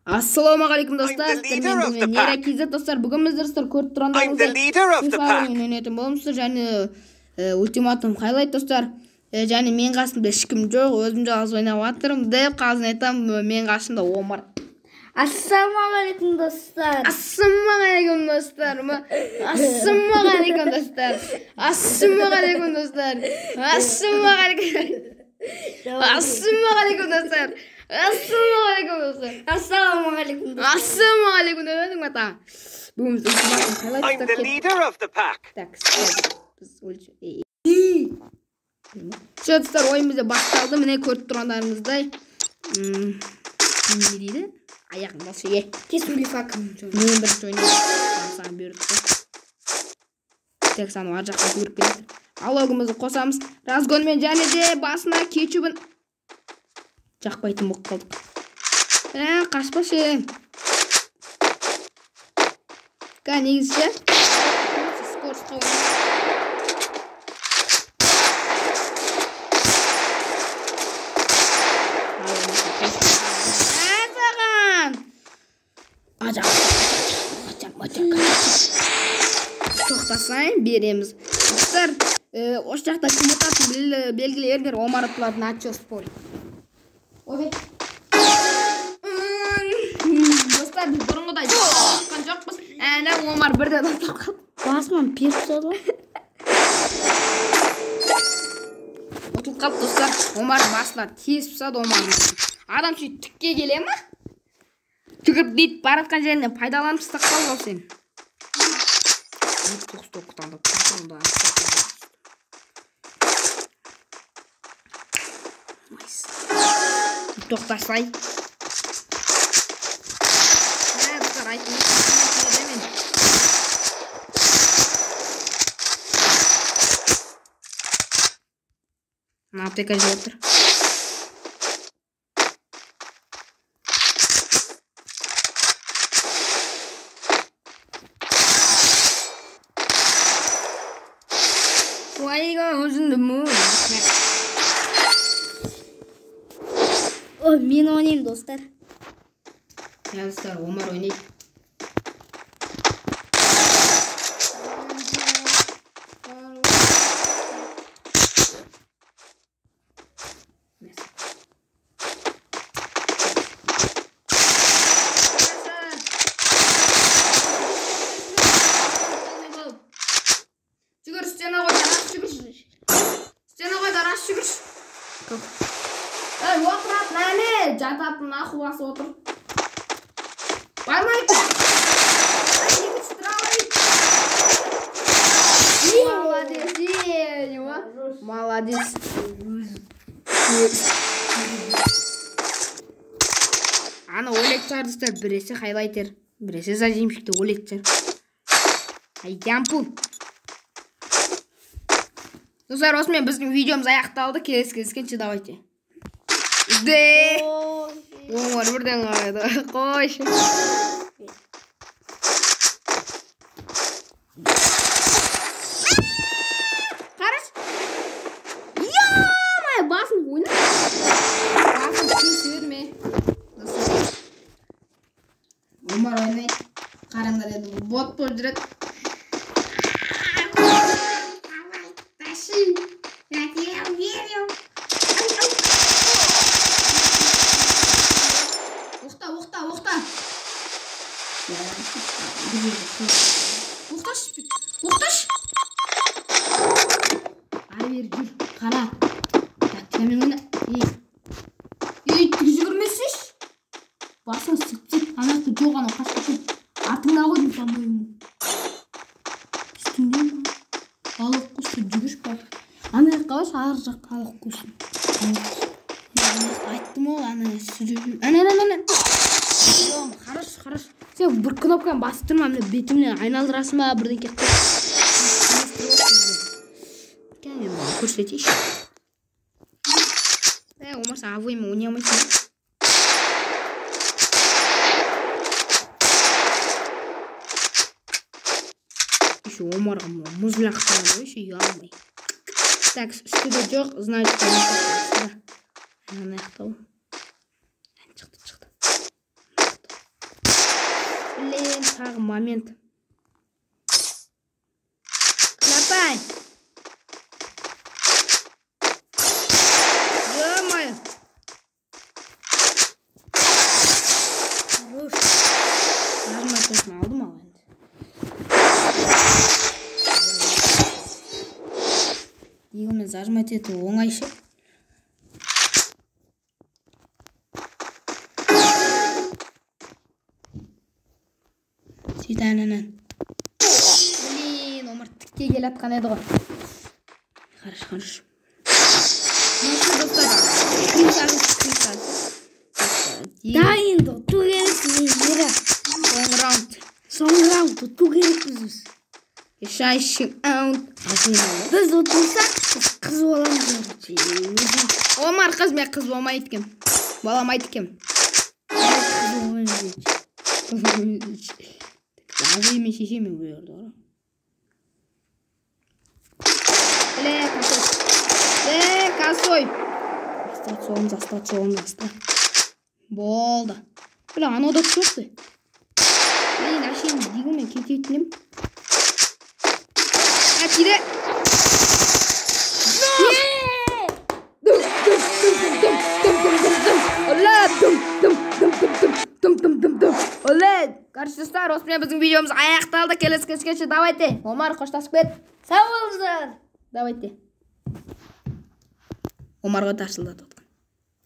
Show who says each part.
Speaker 1: Ассалаумағалейкум достар, мен Неракизет достар. Бүгін біз достар көріп тұрғандарыңыздай ойнайтын боламыз және ультиматум хайлайт достар. Және мен қасымда ешкім жоқ, өзім жалғыз ойнап жатырмын деп қалжың айтамын. Мен қасымда Омар.
Speaker 2: Ассалаумағалейкум достар.
Speaker 1: Ассалаумағалейкум достар. Ассалаумағалейкум достар. Ассалаумағалейкум достар. Ассалаумағалейкум достар. Ассалаумағалейкум достар.
Speaker 2: Ассалаумағалейкум достар.
Speaker 1: Ассалаумағалейкум достар. Мата. Бүгін біз ультиматум хайлайт
Speaker 3: I'm the leader of the pack.
Speaker 1: Все достар, ойымызда басталды. Міне көріп тұрғандарыңыздай. Не дейді? Аяғым болшы е.
Speaker 2: Кесімлі фак.
Speaker 1: Мен бірінші ойнайын. Саған бұйырықты. Тек саны ар жаққа көріп келеді. Алогымызды қосамыз. Разгонмен және де басына кетчубын жақпайтын болып қалдық. Қашпашы. Негізше скоростқа ойнайын. Тоқтасайын береміз. Достар, осы жақта кім ұтатын белгілердер Омар ұтылады начос поль. Достар, біз бұрынғыдай ұтқан жоқпыз. Әне Омар бірден ұтып қалды.
Speaker 2: Басыман періп тұсады.
Speaker 1: Ұтылып қалды достар. Омар басына тез тұсады Омардың. Адам сөйтіп тікке келе ма? Түгіріп дейт баратқан жеріне пайдаланып сақтал қау сен. Тоқтасай. Аптека жеп тұр.
Speaker 2: Мен ойнайым достар.
Speaker 1: Достар, Омар ойнайды. Жүгір, стена қойда рас жүгір. Стена қойда рас жүгір. Отыратын әне, жататын ақы басы отыр. Бармайды. Молодец, молодец. Ана олек чардыстар, біресе хайлайтер, біресе зажимшікті олек чар. Айтампул. Достар, осымен біздің видеомыз аяқталды. Келесі кездескенше давайте. Омар бірден қарайды. Қойшы. Қараш. Ямай, басын ойна. Басын кесіп ме? Омар ойнай. Қараңдар еді. Бот болып жүреді. Оқташ! Ары бері жүр, қара. Тәттімен ойна. Жүгірмесеш. Басын сүттеп, анақты жоқ анау қашқасын. Артыңда қойдым самойымын. Үстінде ма? Алық құсы жүгіш бар. Ана қалаш ар жақ алық құсын. Айттым ол, ана сүрежім. Әне. Қараш. Сен бір кнопканы басып тұрма, бетімнен айналдырасың ба, бірден кек қой. Кәне маған көрсетейші. Омар, сен авоймен ойнамайсың ба? Еще Омарға мұзлы қытаны ойшы, ұялмай. Так, үстіде жоқ, значит, аяқтау. Шықты. тағы момент. Лапай. Ё-моё. Нажиматасын алдым ал енді. Дегенмен зажимать ету оңай ше. Сөйтәнінен. Блин, Омар тікке кел атқан еді ғой. Қарыш. Нәсін достар.
Speaker 2: Дайын да ұту керекпіз Мира. Соңғы раунд ұту керекпіз.
Speaker 1: Шайшың аунд.
Speaker 2: Біз ұтылсақ, қыз боламыз.
Speaker 1: Омар қыз, мен қыз болмайды кем. Боламайды кем.
Speaker 2: Қыз боламыз.
Speaker 1: Азы емен шешемен көрді ғой. Косой. Астат соғын. Болды. Бля, анау да түсөкті. Мен әшейін дегенмен кететінем. Тире. Оле, қаршыстар, осымен біздің видеомыз аяқталды. Келесі кешке давайте. Омар, қоштасып кет.
Speaker 2: Сау болыңыздар.
Speaker 1: Давайте. Омарға тарсылдатып.